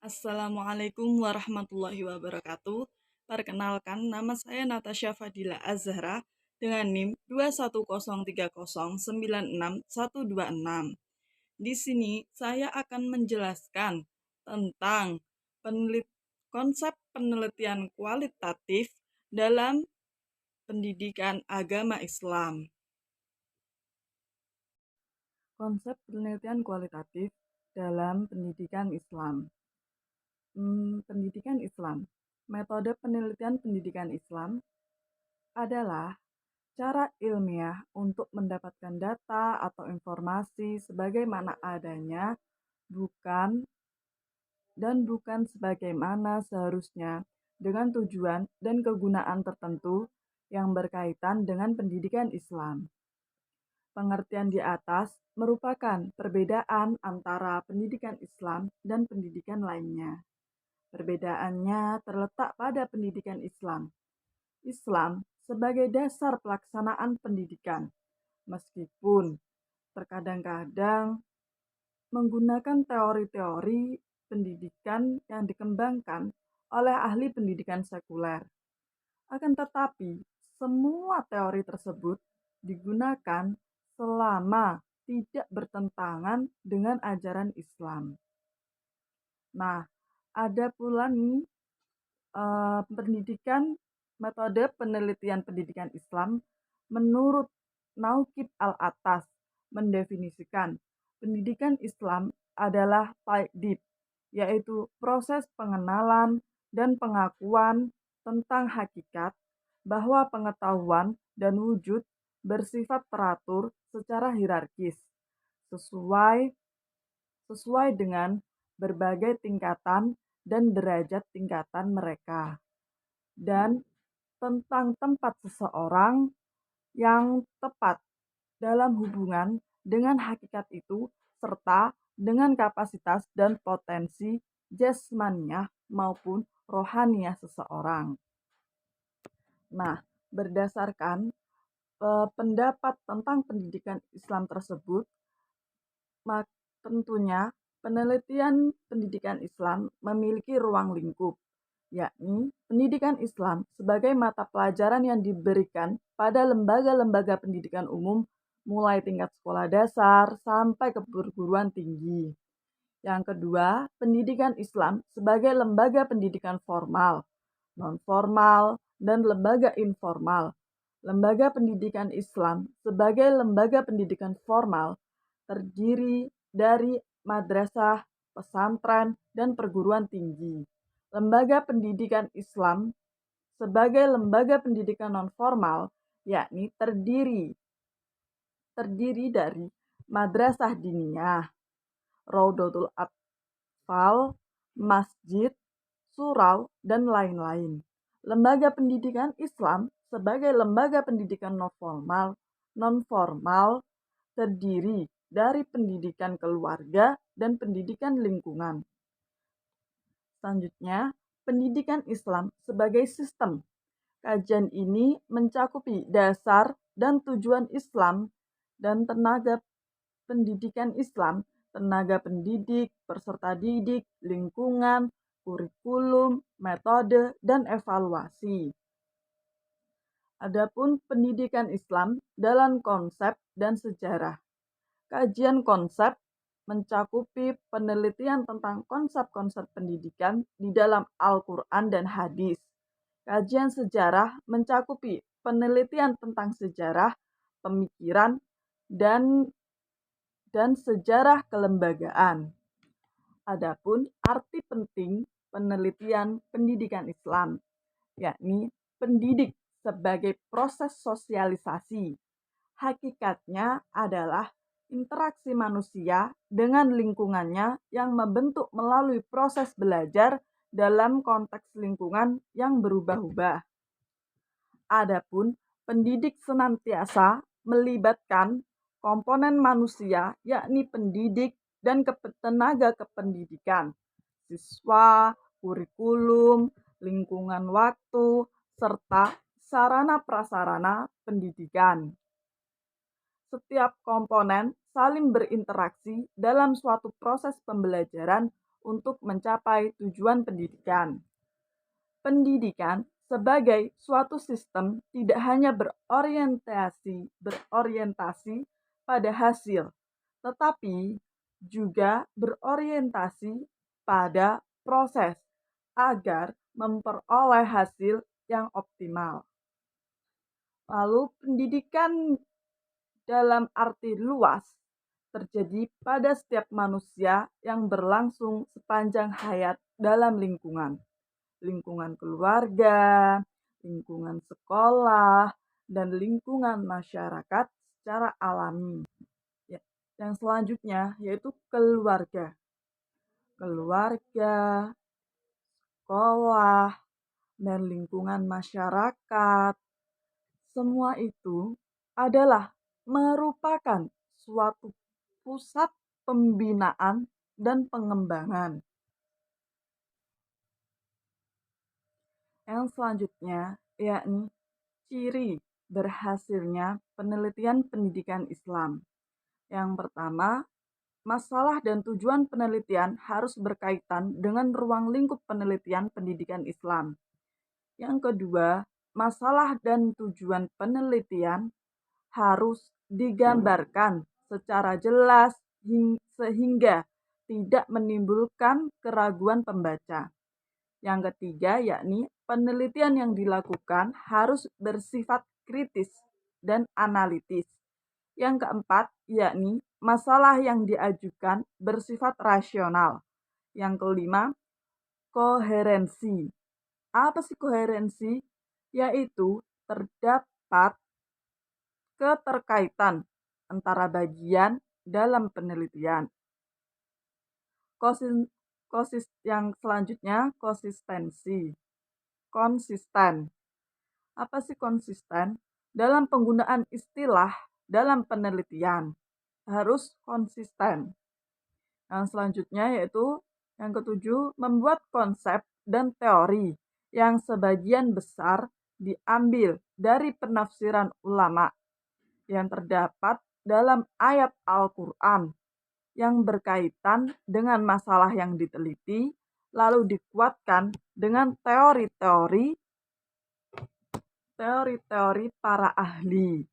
Assalamualaikum warahmatullahi wabarakatuh. Perkenalkan, nama saya Natasha Fadila Azhara dengan NIM 21030966126. Di sini saya akan menjelaskan tentang konsep penelitian kualitatif dalam pendidikan agama Islam. Konsep penelitian kualitatif dalam pendidikan Islam. Pendidikan Islam. Metode penelitian pendidikan Islam adalah cara ilmiah untuk mendapatkan data atau informasi sebagaimana adanya, bukan bukan sebagaimana seharusnya, dengan tujuan dan kegunaan tertentu yang berkaitan dengan pendidikan Islam. Pengertian di atas merupakan perbedaan antara pendidikan Islam dan pendidikan lainnya. Perbedaannya terletak pada pendidikan Islam. Islam sebagai dasar pelaksanaan pendidikan, meskipun terkadang-kadang menggunakan teori-teori pendidikan yang dikembangkan oleh ahli pendidikan sekuler. Akan tetapi, semua teori tersebut digunakan selama tidak bertentangan dengan ajaran Islam. Nah, ada pula nih metode penelitian pendidikan Islam menurut Nauqib Al-Atas mendefinisikan pendidikan Islam adalah ta'dib, yaitu proses pengenalan dan pengakuan tentang hakikat bahwa pengetahuan dan wujud bersifat teratur secara hierarkis sesuai dengan berbagai tingkatan dan derajat tingkatan mereka, dan tentang tempat seseorang yang tepat dalam hubungan dengan hakikat itu, serta dengan kapasitas dan potensi jasmaniah maupun rohaniah seseorang. Nah, berdasarkan pendapat tentang pendidikan Islam tersebut, tentunya penelitian pendidikan Islam memiliki ruang lingkup, yakni pendidikan Islam sebagai mata pelajaran yang diberikan pada lembaga-lembaga pendidikan umum mulai tingkat sekolah dasar sampai ke perguruan tinggi. Yang kedua, pendidikan Islam sebagai lembaga pendidikan formal, non-formal, dan lembaga informal. Lembaga pendidikan Islam sebagai lembaga pendidikan formal terdiri dari madrasah, pesantren, dan perguruan tinggi. Lembaga pendidikan Islam sebagai lembaga pendidikan non-formal, yakni terdiri dari madrasah diniyah, Raudatul Atfal, masjid, surau, dan lain-lain. Lembaga pendidikan Islam sebagai lembaga pendidikan non-formal terdiri dari pendidikan keluarga dan pendidikan lingkungan. Selanjutnya, pendidikan Islam sebagai sistem. Kajian ini mencakupi dasar dan tujuan Islam dan tenaga pendidikan Islam, tenaga pendidik, peserta didik, lingkungan, kurikulum, metode, dan evaluasi. Adapun pendidikan Islam dalam konsep dan sejarah. Kajian konsep mencakupi penelitian tentang konsep-konsep pendidikan di dalam Al-Quran dan hadis. Kajian sejarah mencakupi penelitian tentang sejarah, pemikiran, dan sejarah kelembagaan. Adapun arti penting penelitian pendidikan Islam, yakni pendidik sebagai proses sosialisasi. Hakikatnya adalah interaksi manusia dengan lingkungannya yang membentuk melalui proses belajar dalam konteks lingkungan yang berubah-ubah. Adapun pendidik senantiasa melibatkan komponen manusia, yakni pendidik dan tenaga kependidikan, siswa, kurikulum, lingkungan waktu, serta sarana prasarana pendidikan. Setiap komponen saling berinteraksi dalam suatu proses pembelajaran untuk mencapai tujuan pendidikan. Pendidikan sebagai suatu sistem tidak hanya berorientasi pada hasil, tetapi juga berorientasi pada proses agar memperoleh hasil yang optimal. Lalu pendidikan dalam arti luas terjadi pada setiap manusia yang berlangsung sepanjang hayat dalam lingkungan keluarga, lingkungan sekolah, dan lingkungan masyarakat secara alami. Ya, yang selanjutnya yaitu keluarga. Keluarga, sekolah, dan lingkungan masyarakat. Semua itu adalah merupakan suatu pusat pembinaan dan pengembangan. Yang selanjutnya yakni ciri berhasilnya penelitian pendidikan Islam. Yang pertama, masalah dan tujuan penelitian harus berkaitan dengan ruang lingkup penelitian pendidikan Islam. Yang kedua, masalah dan tujuan penelitian harus digambarkan secara jelas sehingga tidak menimbulkan keraguan pembaca. Yang ketiga, yakni penelitian yang dilakukan harus bersifat kritis dan analitis. Yang keempat, yakni masalah yang diajukan bersifat rasional. Yang kelima, koherensi. Apa sih koherensi? Yaitu terdapat keterkaitan antara bagian dalam penelitian. Yang selanjutnya, konsistensi. Konsisten. Apa sih konsisten? Dalam penggunaan istilah dalam penelitian harus konsisten. Yang selanjutnya yaitu yang ketujuh, membuat konsep dan teori yang sebagian besar diambil dari penafsiran ulama yang terdapat dalam ayat Al-Quran yang berkaitan dengan masalah yang diteliti, lalu dikuatkan dengan teori-teori para ahli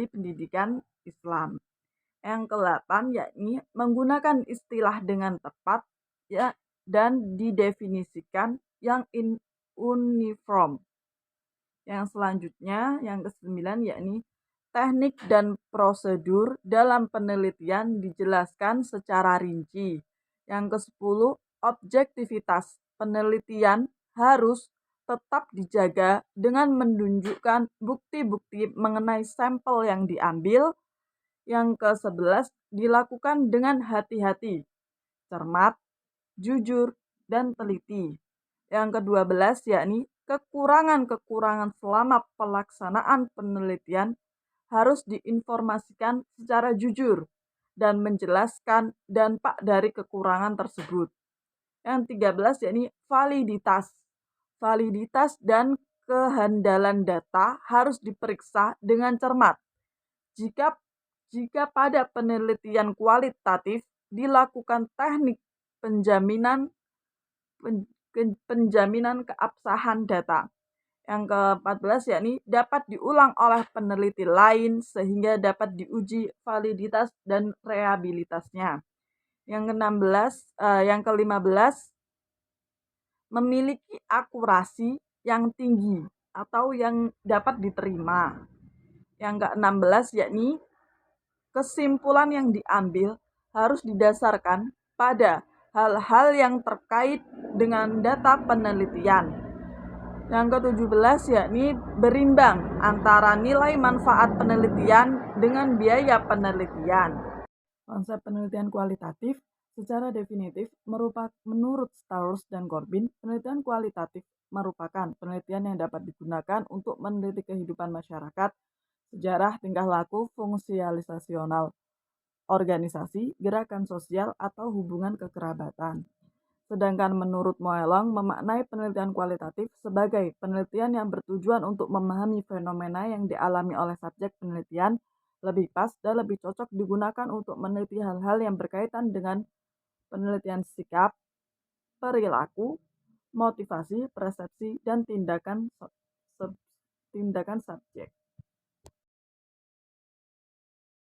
pendidikan Islam. Yang ke-8 yakni menggunakan istilah dengan tepat ya dan didefinisikan yang uniform. Yang selanjutnya, yang ke-9 yakni teknik dan prosedur dalam penelitian dijelaskan secara rinci. Yang ke-10, objektivitas penelitian harus tetap dijaga dengan menunjukkan bukti-bukti mengenai sampel yang diambil. Yang ke-11, dilakukan dengan hati-hati, cermat, jujur, dan teliti. Yang ke-12 yakni kekurangan-kekurangan selama pelaksanaan penelitian harus diinformasikan secara jujur dan menjelaskan dampak dari kekurangan tersebut. Yang 13 yakni validitas. Validitas dan kehandalan data harus diperiksa dengan cermat. Jika pada penelitian kualitatif dilakukan teknik penjaminan keabsahan data. Yang ke-14 yakni dapat diulang oleh peneliti lain sehingga dapat diuji validitas dan reliabilitasnya. Yang ke-15 memiliki akurasi yang tinggi atau yang dapat diterima. Yang ke-16 yakni kesimpulan yang diambil harus didasarkan pada hal-hal yang terkait dengan data penelitian. Yang ke-17 yakni berimbang antara nilai manfaat penelitian dengan biaya penelitian. Konsep penelitian kualitatif secara definitif menurut Stars dan Corbin, penelitian kualitatif merupakan penelitian yang dapat digunakan untuk meneliti kehidupan masyarakat, sejarah, tingkah laku, fungsionalisasional, organisasi, gerakan sosial, atau hubungan kekerabatan. Sedangkan menurut Moelong memaknai penelitian kualitatif sebagai penelitian yang bertujuan untuk memahami fenomena yang dialami oleh subjek penelitian lebih pas dan lebih cocok digunakan untuk meneliti hal-hal yang berkaitan dengan penelitian sikap, perilaku, motivasi, persepsi, dan tindakan subjek.